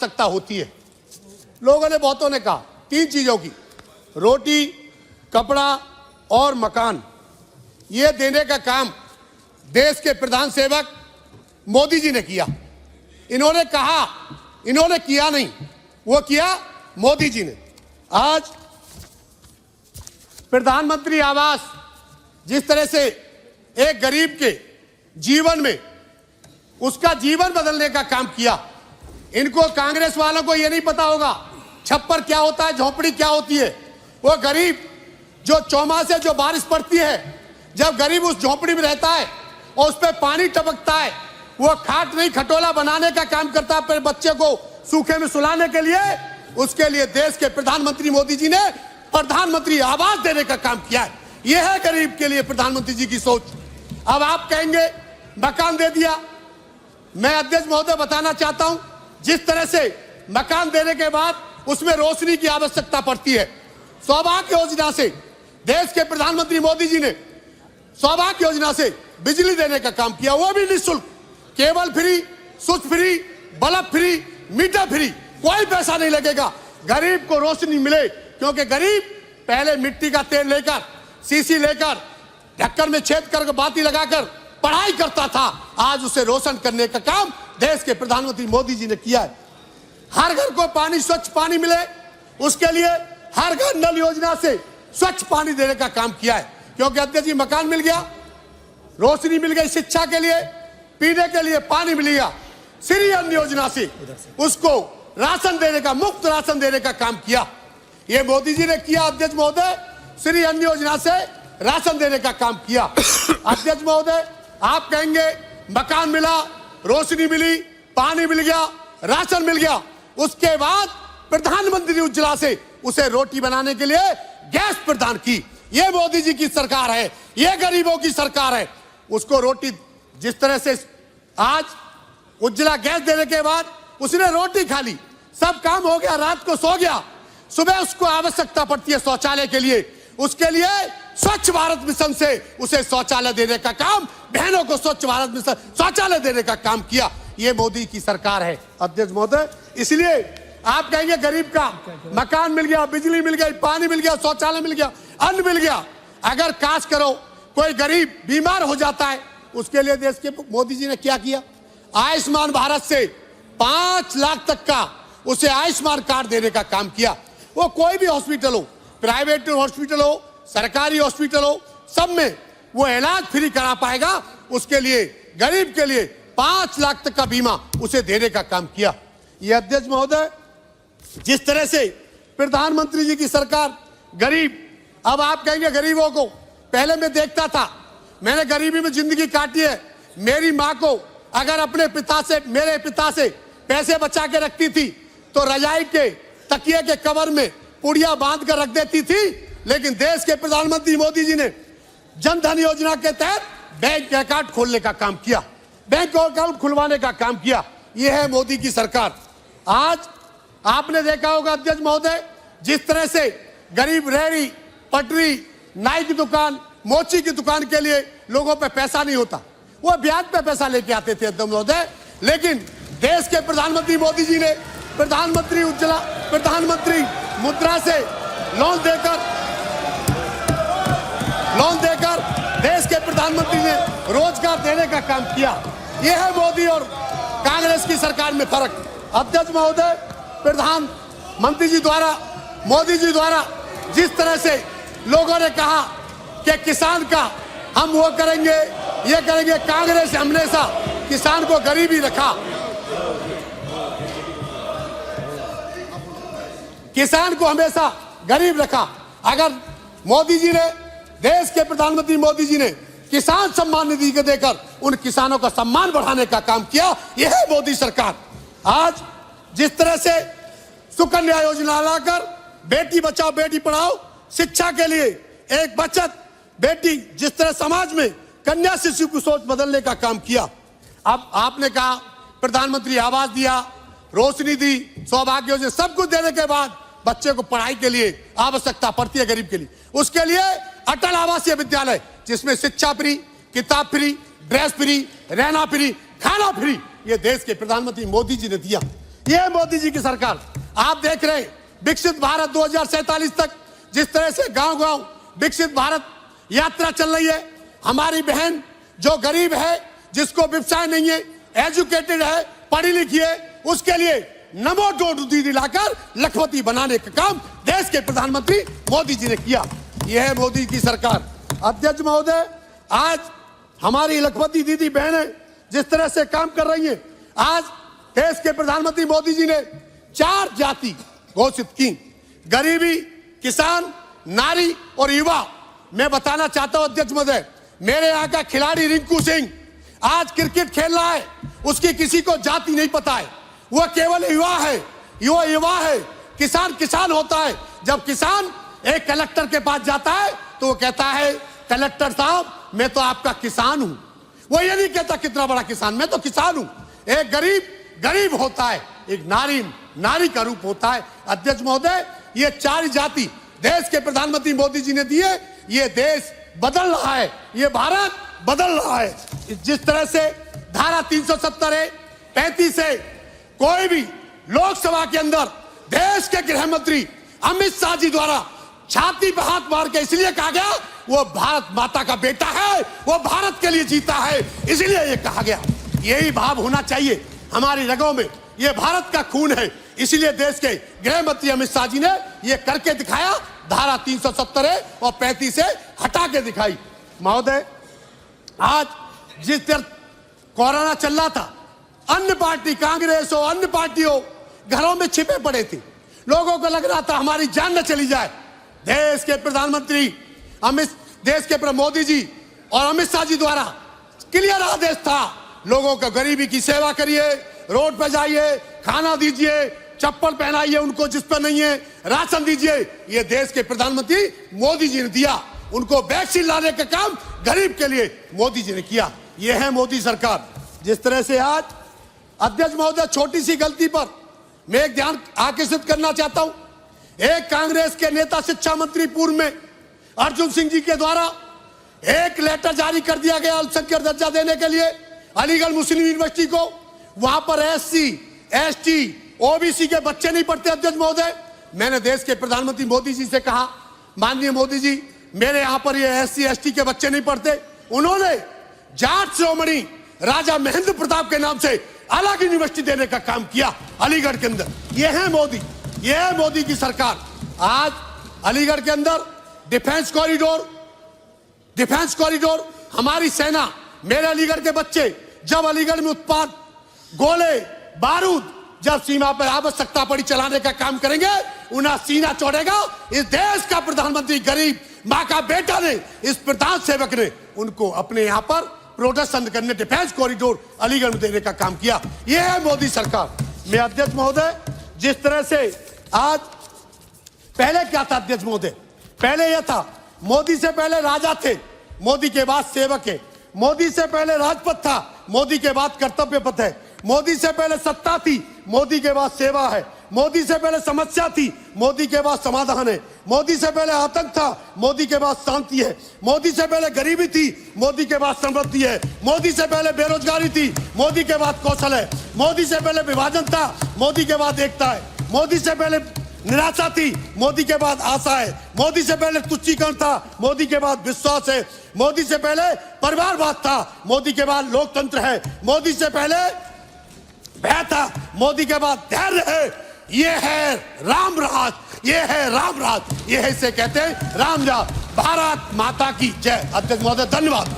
आवश्यकता होती है। लोगों ने, बहुतों ने कहा 3 चीजों की, रोटी, कपड़ा और मकान, ये देने का काम देश के प्रधान सेवक मोदी जी ने किया। इन्होंने कहा, इन्होंने किया नहीं, वो किया मोदी जी ने। आज प्रधानमंत्री आवास जिस तरह से एक गरीब के जीवन में उसका जीवन बदलने का काम किया, इनको, कांग्रेस वालों को यह नहीं पता होगा छप्पर क्या होता है, झोपड़ी क्या होती है। वो गरीब जो चौमासे जो बारिश पड़ती है, जब गरीब उस झोपड़ी में रहता है और उस पर पानी टपकता है, वो खाट नहीं खटोला बनाने का काम करता है अपने बच्चे को सूखे में सुलाने के लिए। उसके लिए देश के प्रधानमंत्री मोदी जी ने प्रधानमंत्री आवास देने का काम किया है। यह है गरीब के लिए प्रधानमंत्री जी की सोच। अब आप कहेंगे मकान दे दिया। मैं अध्यक्ष महोदय बताना चाहता हूं, जिस तरह से मकान देने के बाद उसमें रोशनी की आवश्यकता पड़ती है। सौभाग्य योजना से देश के प्रधानमंत्री मोदी जी ने सौभाग्य योजना से बिजली देने का काम किया, वो भी निःशुल्क, cable free, switch free, bulb free, meter free, कोई पैसा नहीं लगेगा। गरीब को रोशनी मिले, क्योंकि गरीब पहले मिट्टी का तेल लेकर, सीसी लेकर, ढक्कन में छेद कर बाती लगाकर पढ़ाई करता था। आज उसे रोशन करने का काम देश के प्रधानमंत्री मोदी जी ने किया है। हर घर को पानी, स्वच्छ पानी मिले, उसके लिए हर घर नल योजना से स्वच्छ पानी देने का काम किया है। क्योंकि अध्यक्ष जी, मकान मिल गया, रोशनी मिल गई, शिक्षा के लिए, पीने के लिए पानी मिल गया, श्री अन्न योजना से उसको राशन देने का, मुफ्त राशन देने का काम किया, ये मोदी जी ने किया। अध्यक्ष महोदय, श्री अन्न योजना से राशन देने का काम किया। अध्यक्ष महोदय, आप कहेंगे मकान मिला, रोशनी मिली, पानी मिल गया, राशन मिल गया, उसके बाद प्रधानमंत्री उज्ज्वला से उसे रोटी बनाने के लिए गैस प्रदान की। ये मोदी जी की सरकार है, ये गरीबों की सरकार है। उसको रोटी, जिस तरह से आज उज्ज्वला गैस देने के बाद उसने रोटी खा ली, सब काम हो गया, रात को सो गया, सुबह उसको आवश्यकता पड़ती है शौचालय के लिए, उसके लिए स्वच्छ भारत मिशन से उसे शौचालय देने का काम, बहनों को स्वच्छ भारत मिशन शौचालय देने का काम किया। ये मोदी की सरकार है। अध्यक्ष महोदय, इसलिए आप कहेंगे गरीब का मकान मिल गया, बिजली मिल गई, पानी मिल गया, शौचालय मिल गया, अन्न मिल गया। अगर काश करो कोई गरीब बीमार हो जाता है, उसके लिए देश के मोदी जी ने क्या किया? आयुष्मान भारत से 5 लाख तक का उसे आयुष्मान कार्ड देने का काम किया। वो कोई भी हॉस्पिटल हो, प्राइवेट हॉस्पिटल हो, सरकारी हॉस्पिटल हो, सब में वो इलाज फ्री करा पाएगा। उसके लिए, गरीब के लिए 5 लाख तक का बीमा उसे देने का काम किया। ये अध्यक्ष महोदय, जिस तरह से प्रधानमंत्री जी की सरकार गरीब, अब आप कहेंगे गरीबों को, पहले मैं देखता था, मैंने गरीबी में जिंदगी काटी है। मेरी माँ को अगर अपने पिता से, मेरे पिता से पैसे बचा के रखती थी तो रजाई के तकिए के कवर में पुड़िया बांध कर रख देती थी। लेकिन देश के प्रधानमंत्री मोदी जी ने जन धन योजना के तहत बैंक अकाउंट खोलने का काम किया, बैंक अकाउंट खुलवाने का काम किया। यह है मोदी की सरकार। आज आपने देखा होगा अध्यक्ष महोदय, जिस तरह से गरीब रेहड़ी, पटरी, नाई की दुकान, मोची की दुकान के लिए लोगों पे पैसा नहीं होता, वो ब्याज पे पैसा लेके आते थे अध्यक्ष महोदय। लेकिन देश के प्रधानमंत्री मोदी जी ने प्रधानमंत्री उज्ज्वला, प्रधानमंत्री मुद्रा से लोन देकर देश के प्रधानमंत्री ने रोजगार देने का काम किया। यह है मोदी और कांग्रेस की सरकार में फर्क। अध्यक्ष महोदय, प्रधानमंत्री जी द्वारा, मोदी जी द्वारा जिस तरह से लोगों ने कहा कि किसान का हम वो करेंगे, ये करेंगे, कांग्रेस हमेशा किसान को गरीब ही रखा, किसान को हमेशा गरीब रखा। अगर मोदी जी ने, देश के प्रधानमंत्री मोदी जी ने किसान सम्मान निधि को देकर उन किसानों का सम्मान बढ़ाने का काम किया, यह है मोदी सरकार। आज जिस तरह से सुकन्या योजना लाकर बेटी बचाओ बेटी पढ़ाओ, शिक्षा के लिए एक बचत, बेटी, जिस तरह समाज में कन्या शिशु की सोच बदलने का काम किया। अब आपने कहा प्रधानमंत्री आवास दिया, रोशनी दी, सौभाग्य योजना, सब कुछ देने के बाद बच्चे को पढ़ाई के लिए आवश्यकता पड़ती है गरीब के लिए, उसके लिए अटल आवासीय विद्यालय, जिसमें शिक्षा फ्री, किताब फ्री, ड्रेस फ्री, रहना फ्री, खाना फ्री, ये देश के प्रधानमंत्री मोदी जी ने दिया। ये मोदी जी की सरकार। आप देख रहे हैं विकसित भारत 2047 तक जिस तरह से गांव-गांव विकसित भारत यात्रा चल रही है। हमारी बहन जो गरीब है, जिसको व्यवसाय नहीं है, एजुकेटेड है, पढ़ी लिखी है, उसके लिए नमो ड्रोन दीदी लाकर लखपति बनाने का काम देश के प्रधानमंत्री मोदी जी ने किया। यह है मोदी की सरकार। अध्यक्ष महोदय, आज हमारी लखपति दीदी बहनें जिस तरह से काम कर रही हैं, आज देश के प्रधानमंत्री मोदी जी ने 4 जाति घोषित की, गरीबी, किसान, नारी और युवा। मैं बताना चाहता हूं अध्यक्ष महोदय, मेरे यहाँ का खिलाड़ी रिंकू सिंह आज क्रिकेट खेल रहा है, उसकी किसी को जाति नहीं पता है, वह केवल युवा है, युवा है। किसान किसान होता है। जब किसान एक कलेक्टर के पास जाता है तो वो कहता है, कलेक्टर साहब मैं तो आपका किसान हूं। वो ये नहीं कहता कितना बड़ा किसान, मैं तो किसान हूं। एक गरीब होता है, एक नारी का रूप होता है। अध्यक्ष महोदय, ये 4 जाति देश के प्रधानमंत्री मोदी जी ने दिए। ये देश बदल रहा है, ये भारत बदल रहा है। जिस तरह से धारा 370 है, 35 है, कोई भी लोकसभा के अंदर देश के गृह मंत्री अमित शाह जी द्वारा छाती पर हाथ मार के इसलिए कहा गया वो भारत माता का बेटा है, वो भारत के लिए जीता है, इसलिए ये कहा गया। यही भाव होना चाहिए हमारी रगों में, ये भारत का खून है। इसीलिए देश के गृह मंत्री अमित शाह जी ने ये करके दिखाया, धारा 370 और 35 से हटा के दिखाई। महोदय, आज जिस तरह कोरोना चल रहा था, अन्य पार्टी, कांग्रेस हो, अन्य पार्टी हो, घरों में छिपे पड़े थे। लोगों को लग रहा था हमारी जान न चली जाए। देश के प्रधानमंत्री देश के मोदी जी और अमित शाह जी द्वारा क्लियर आदेश था, लोगों को गरीबी की सेवा करिए, रोड पर जाइए, खाना दीजिए, चप्पल पहनाइए उनको जिस पर नहीं है, राशन दीजिए। ये देश के प्रधानमंत्री मोदी जी ने दिया। उनको वैक्सीन लाने का काम गरीब के लिए मोदी जी ने किया। ये है मोदी सरकार। जिस तरह से आज अध्यक्ष महोदय, छोटी सी गलती पर मैं एक ध्यान आकर्षित करना चाहता हूं। एक कांग्रेस के नेता, शिक्षा मंत्री पूर्व में अर्जुन सिंह जी के द्वारा एक लेटर जारी कर दिया गया अल्पसंख्यक दर्जा देने के लिए अलीगढ़ मुस्लिम यूनिवर्सिटी को। वहां पर SC, ST, OBC के बच्चे नहीं पढ़ते। अध्यक्ष महोदय, मैंने देश के प्रधानमंत्री मोदी जी से कहा, माननीय मोदी जी, मेरे यहां पर ये SC, ST के बच्चे नहीं पढ़ते। उन्होंने जाट शिरोमणि राजा महेंद्र प्रताप के नाम से अलग यूनिवर्सिटी देने का काम किया अलीगढ़ के अंदर। यह है मोदी, यह है मोदी की सरकार। आज अलीगढ़ के अंदर डिफेंस कॉरिडोर, हमारी सेना, मेरे अलीगढ़ के बच्चे जब अलीगढ़ में उत्पाद, गोले, बारूद जब सीमा पर आवश्यकता पड़ी चलाने का काम करेंगे, उन्हें सीना चौड़ेगा। इस देश का प्रधानमंत्री गरीब मां का बेटा ने, इस प्रधान सेवक ने उनको अपने यहां पर प्रोटेक्शन करने, डिफेंस कॉरिडोर अलीगढ़ में देने का काम किया। यह है मोदी सरकार। मैं अध्यक्ष महोदय, जिस तरह से आज पहले क्या था अध्यक्ष महोदय, पहले यह था मोदी से पहले राजा थे, मोदी के बाद सेवक है, मोदी से पहले राजपथ था, मोदी के बाद कर्तव्य पथ है, मोदी से पहले सत्ता थी, मोदी के बाद सेवा है, मोदी से पहले समस्या थी, मोदी के बाद समाधान है, मोदी से पहले आतंक था, मोदी के बाद शांति है, मोदी से पहले गरीबी थी, मोदी के बाद समृद्धि है, मोदी से पहले बेरोजगारी थी, मोदी के बाद कौशल है, मोदी से पहले विभाजन था, मोदी के बाद एकता है, मोदी से पहले निराशा थी, मोदी के बाद आशा है, मोदी से पहले तुच्छीकरण था, मोदी के बाद विश्वास है, मोदी से पहले परिवारवाद था, मोदी के बाद लोकतंत्र है, मोदी से पहले भय था, मोदी के बाद धैर्य है। ये है राम राज, ये है राम राज, ये है इसे कहते हैं राम राज। भारत माता की जय। अध्यक्ष महोदय, धन्यवाद।